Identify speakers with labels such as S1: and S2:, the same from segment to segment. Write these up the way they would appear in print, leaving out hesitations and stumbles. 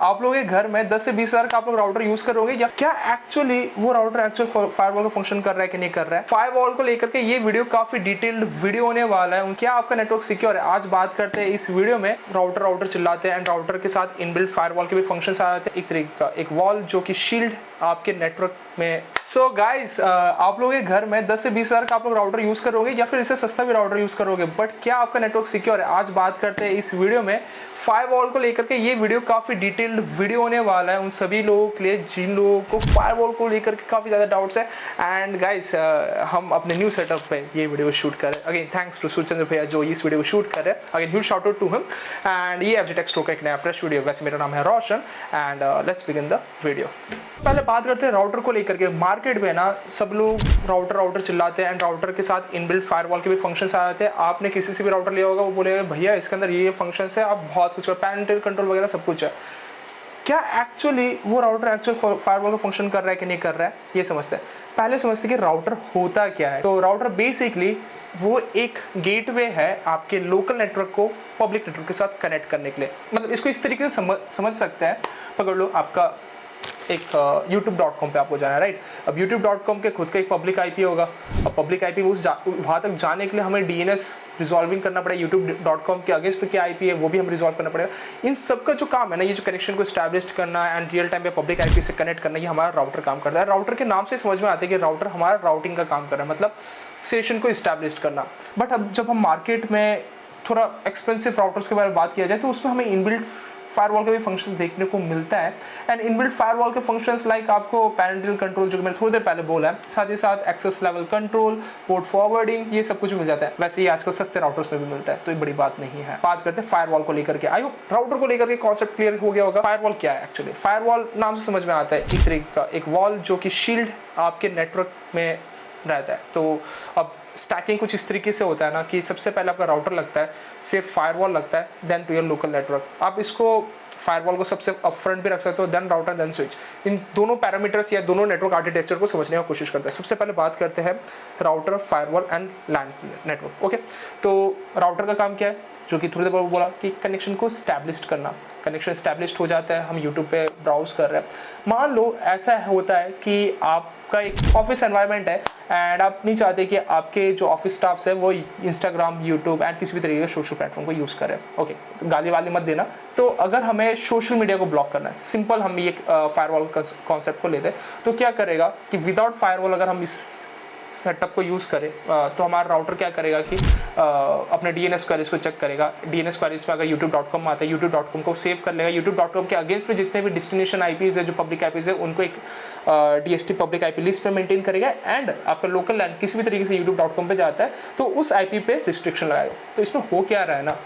S1: आप लोगों के घर में 10 से 20 हज़ार का आप लोग राउटर यूज करोगे, या क्या एक्चुअली वो राउटर एक्चुअल फायरवॉल का फंक्शन कर रहा है कि नहीं कर रहा है। फायरवॉल को लेकर के ये वीडियो काफी डिटेल्ड वीडियो होने वाला है। क्या आपका नेटवर्क सिक्योर है, आज बात करते हैं इस वीडियो में। राउटर चिल्लाते हैं एंड राउटर के साथ इनबिल्ट फायरवॉल के भी फंक्शंस आ जाते हैं। एक तरीके का एक वॉल जो कि शील्ड आपके नेटवर्क में। सो गाइस, आप लोगों के घर में 10 से 20 हज़ार का आप लोग राउटर यूज करोगे, या फिर इससे सस्ता भी राउटर यूज करोगे, बट क्या आपका नेटवर्क सिक्योर है, आज बात करते हैं इस वीडियो में। फायरवॉल को लेकर के ये वीडियो काफी डिटेल्ड वीडियो होने वाला है उन सभी लोगों के लिए जिन लोगों को फायरवॉल को लेकर के काफी ज्यादा डाउट्स है। एंड गाइस, हम अपने न्यू सेटअप पे ये वीडियो शूट कर रहे हैं। अगेन थैंक्स टू सूरचंद्र भैया जो इस वीडियो को शूट कर रहे हैं। Again huge shout out to him. And ये FG Tech Pro का एक नया फ्रेश वीडियो। वैसे मेरा नाम है Roshan and let's begin the video. पहले बात करते हैं राउटर को लेकर के। मार्केट में ना सब लोग राउटर चिल्लाते हैं एंड राउटर के साथ इनबिल्ट फायरवॉल के भी फंक्शंस आ जाते हैं। आपने किसी से भी राउटर लिया होगा, वो बोलेगा भैया इसके अंदर ये फंक्शंस है, आप बहुत कुछ पैरेंटल कंट्रोल वगैरह सब कुछ है। क्या एक्चुअली वो राउटर एक्चुअल फायरवॉल का फंक्शन कर रहा है कि नहीं कर रहा है, ये समझते हैं। पहले समझते हैं कि राउटर होता क्या है। तो राउटर बेसिकली वो एक गेटवे है आपके लोकल नेटवर्क को पब्लिक नेटवर्क के साथ कनेक्ट करने के लिए। मतलब इसको इस तरीके से समझ सकते हैं। पकड़ लो, आपका एक youtube.com पे आपको जाना है, राइट। अब youtube.com के खुद का एक पब्लिक आईपी होगा। अब पब्लिक आईपी वहाँ तक जाने के लिए हमें DNS रिजॉल्विंग करना पड़ेगा। youtube.com के अगेंस्ट पे क्या आईपी है वो भी हम रिजॉल्व करना पड़ेगा। इन सब का जो काम है ना, ये जो कनेक्शन को स्टैब्लिश करना एंड रियल टाइम पे पब्लिक आईपी से कनेक्ट करना, ये हमारा राउटर काम करता है। राउटर के नाम से समझ में आता है कि राउटर हमारा राउटिंग का काम कर रहा है, मतलब सेशन को स्टैब्लिश करना। बट अब जब हम मार्केट में थोड़ा एक्सपेंसिव राउटर्स के बारे में बात किया जाए तो उसमें हमें इनबिल्ट फायरवॉल के भी फंक्शंस देखने को मिलता है। एंड इनबिल्ट फायरवॉल के फंक्शंस लाइक आपको पैरेंटल कंट्रोल जो मैंने थोड़ी देर पहले बोला है, साथ ही साथ access level control, port forwarding, ये सब कुछ मिल जाता है। वैसे ये आजकल सस्ते राउटर्स में भी मिलता है, तो ये बड़ी बात नहीं है। बात करते हैं फायरवॉल को लेकर के। आई होप राउटर को लेकर के कॉन्सेप्ट क्लियर हो गया होगा। फायरवॉल क्या है एक्चुअली। फायरवॉल नाम से समझ में आता है एक तरीके का एक वॉल जो कि शील्ड आपके नेटवर्क में रहता है। तो अब स्टैकिंग कुछ इस तरीके से होता है ना कि सबसे पहले आपका राउटर लगता है, फिर फायरवॉल लगता है, then to your local network. आप इसको फायरवॉल को सबसे अपफ्रंट भी रख सकते हो, देन राउटर देन स्विच। इन दोनों पैरामीटर्स या दोनों नेटवर्क आर्किटेक्चर को समझने की कोशिश करते हैं। सबसे पहले बात करते हैं router, firewall and LAN network. Okay, तो राउटर का काम क्या है, जो कि थोड़ी देर पहले बोला कि कनेक्शन को स्टैब्लिश करना। कनेक्शन स्टैब्लिश हो जाता है, हम यूट्यूब पे ब्राउज कर रहे हैं। मान लो ऐसा होता है कि आपका एक ऑफिस एनवायरनमेंट है एंड आप नहीं चाहते कि आपके जो ऑफिस स्टाफ्स है वो इंस्टाग्राम, यूट्यूब एंड किसी भी तरीके के सोशल प्लेटफॉर्म को यूज़ करें। ओके, तो गाली वाली मत देना। तो अगर हमें सोशल मीडिया को ब्लॉक करना है, सिंपल हम ये फायरवॉल कॉन्सेप्ट को लेते हैं, तो क्या करेगा कि विदाउट फायरवॉल अगर हम इस सेटअप को यूज़ करें तो हमारा राउटर क्या करेगा कि अपने DNS क्वेरीज को चेक करेगा। DNS क्वेरीज पे अगर youtube.com आता है, youtube.com को सेव कर लेगा। youtube.com के अगेंस्ट में जितने भी डेस्टिनेशन IPs है, जो पब्लिक IPs है, उनको एक DST पब्लिक IP लिस्ट पे मेंटेन करेगा। एंड आपका लोकल लैंड किसी भी तरीके से youtube.com पे जाता है तो उस IP पे रिस्ट्रिक्शन लगाएगा। तो इसमें हो क्या रहा है ना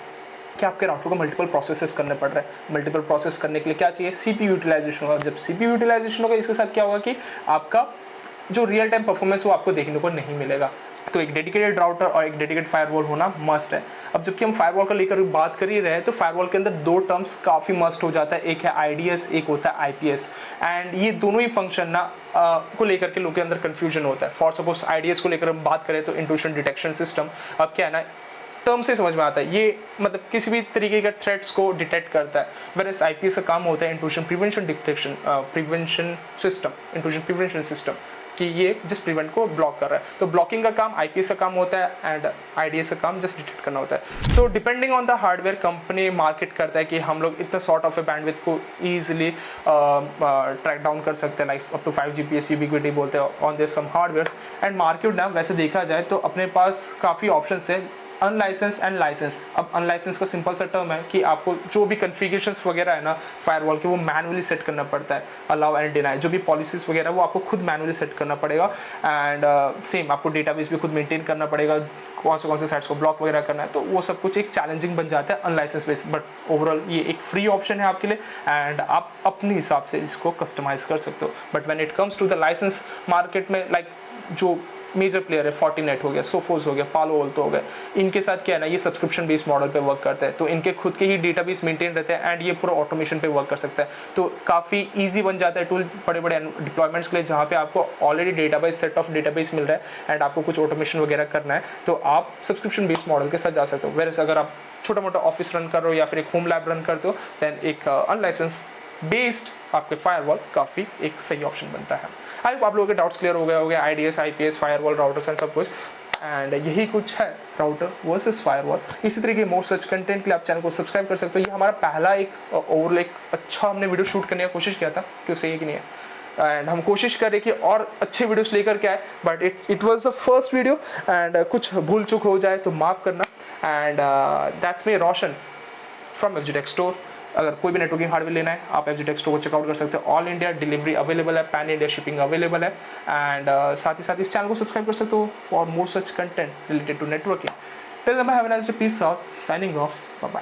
S1: कि आपके राउटर को मल्टीपल प्रोसेसेस करने पड़ रहे हैं। मल्टीपल प्रोसेस करने के लिए क्या चाहिए, CPU यूटिलाइजेशन होगा। जब CPU यूटिलाइजेशन होगा, इसके साथ क्या होगा कि आपका जो रियल टाइम परफॉर्मेंस वो आपको देखने को नहीं मिलेगा। तो एक डेडिकेटेड राउटर और एक डेडिकेटेड फायरवॉल होना मस्ट है। अब जबकि हम फायरवॉल को लेकर बात कर ही रहे हैं, तो फायरवॉल के अंदर दो टर्म्स काफ़ी मस्ट हो जाता है। एक है IDS, एक होता है IPS। एंड ये दोनों ही फंक्शन ना को लेकर के लोगों के अंदर कन्फ्यूजन होता है। फॉर सपोज IDS को लेकर हम बात करें तो इंट्रूजन डिटेक्शन सिस्टम। अब क्या है ना, टर्म से समझ में आता है, ये मतलब किसी भी तरीके के थ्रेट्स को डिटेक्ट करता है। वेरएस IPS का काम होता है intrusion prevention detection prevention system, intrusion prevention system, कि ये जस्ट प्रिवेंट को ब्लॉक कर रहा है। तो ब्लॉकिंग का काम IPS का काम होता है एंड IDS का काम जस्ट डिटेक्ट करना होता है। तो depending on the hardware, company market करता है कि हम लोग इतना सॉर्ट ऑफ ए बैंडविड्थ को ईजिली ट्रैक डाउन कर सकते हैं, like up to 5 Gbps Ubiquiti बोलते हैं on this some hardwares. And market ना वैसे देखा जाए तो अपने पास काफ़ी ऑप्शंस है, अनलाइसेंस एंड लाइसेंस। अब अनलाइसेंस का सिंपल सा टर्म है कि आपको जो भी कन्फिगरेशंस वगैरह है ना फायरवॉल के, वो मैनुअली सेट करना पड़ता है। अलाउ एंड डिनाई, जो भी पॉलिसीज वगैरह वो आपको खुद मैनुअली सेट करना पड़ेगा। एंड सेम आपको डेटाबेस भी खुद मेंटेन करना पड़ेगा, कौन से साइट्स को ब्लॉक वगैरह करना है। तो वो सब कुछ एक चैलेंजिंग बन जाता है अनलाइसेंस बेस। बट ओवरऑल ये एक फ्री ऑप्शन है आपके लिए एंड आप अपने हिसाब से इसको कस्टमाइज कर सकते हो। But when it comes to the licence market में, लाइक जो मेजर प्लेयर है, Fortinet हो गया, Sophos हो गया, Palo Alto हो गया, इनके साथ क्या है ना, ये सब्सक्रिप्शन बेस्ड मॉडल पे वर्क करते हैं। तो इनके खुद के ही डेटाबेस मेंटेन रहते हैं एंड ये पूरा ऑटोमेशन पे वर्क कर सकता है। तो काफ़ी ईजी बन जाता है टूल बड़े बड़े डिप्लॉयमेंट्स के लिए, जहाँ पे आपको already database set of database मिल रहा है एंड आपको कुछ ऑटोमेशन वगैरह करना है, तो आप सब्सक्रिप्शन बेस्ड मॉडल के साथ जा सकते हो। वेरस अगर आप छोटा मोटा ऑफिस रन कर रहे हो या फिर एक होम लैब रन करते हो, दैन एक अनलाइसेंस बेस्ड आपके फायरवॉल काफ़ी एक सही ऑप्शन बनता है। आई होप आप लोगों के डाउट्स क्लियर हो गए होंगे, IDS, IPS, firewall, routers and सब कुछ। एंड यही कुछ है राउटर वर्सेस फायरवॉल। इसी तरीके मोर सच कंटेंट के लिए आप चैनल को सब्सक्राइब कर सकते हो। ये हमारा पहला एक ओवरऑल एक अच्छा हमने वीडियो शूट करने का कोशिश किया था, क्यों सही है कि नहीं है, एंड हम कोशिश करें कि और अच्छे वीडियोस लेकर के आए, but it was the first video and कुछ भूल चूक हो जाए तो माफ़ करना। And that's me Roshan from FG Tech store. अगर कोई भी नेटवर्किंग हार्डवेयर लेना है आप FG Tech स्टोर को चेकआउट कर सकते हो। ऑल इंडिया डिलीवरी अवेलेबल है, पैन इंडिया शिपिंग अवेलेबल है। एंड साथ ही साथ इस चैनल को सब्सक्राइब कर सकते हो for more such content related to networking. Till then have a nice day, peace out, signing off, bye bye.